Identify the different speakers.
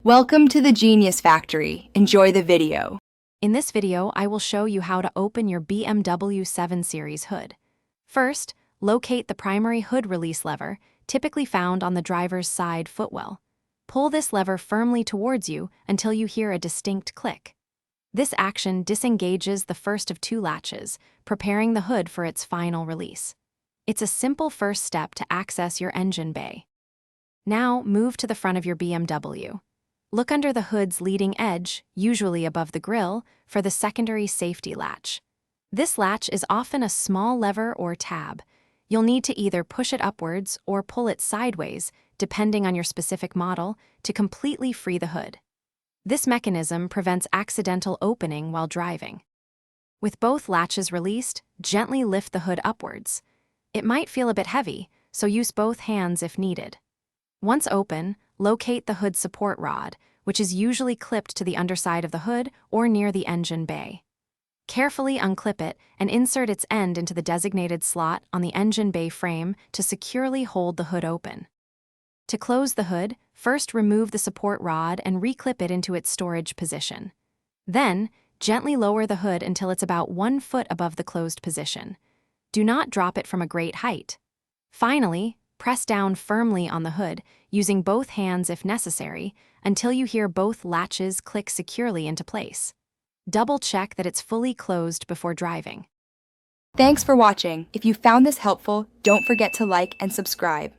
Speaker 1: Welcome to the Genius Factory. Enjoy the video.
Speaker 2: In this video, I will show you how to open your BMW 7 Series hood. First, locate the primary hood release lever, typically found on the driver's side footwell. Pull this lever firmly towards you until you hear a distinct click. This action disengages the first of two latches, preparing the hood for its final release. It's a simple first step to access your engine bay. Now, move to the front of your BMW. Look under the hood's leading edge, usually above the grille, for the secondary safety latch. This latch is often a small lever or tab. You'll need to either push it upwards or pull it sideways, depending on your specific model, to completely free the hood. This mechanism prevents accidental opening while driving. With both latches released, gently lift the hood upwards. It might feel a bit heavy, so use both hands if needed. Once open, locate the hood support rod, which is usually clipped to the underside of the hood or near the engine bay. Carefully unclip it and insert its end into the designated slot on the engine bay frame to securely hold the hood open. To close the hood, first remove the support rod and reclip it into its storage position. Then, gently lower the hood until it's about 1 foot above the closed position. Do not drop it from a great height. Finally, press down firmly on the hood, using both hands if necessary, until you hear both latches click securely into place. Double-check that it's fully closed before driving.
Speaker 1: Thanks for watching. If you found this helpful, don't forget to like and subscribe.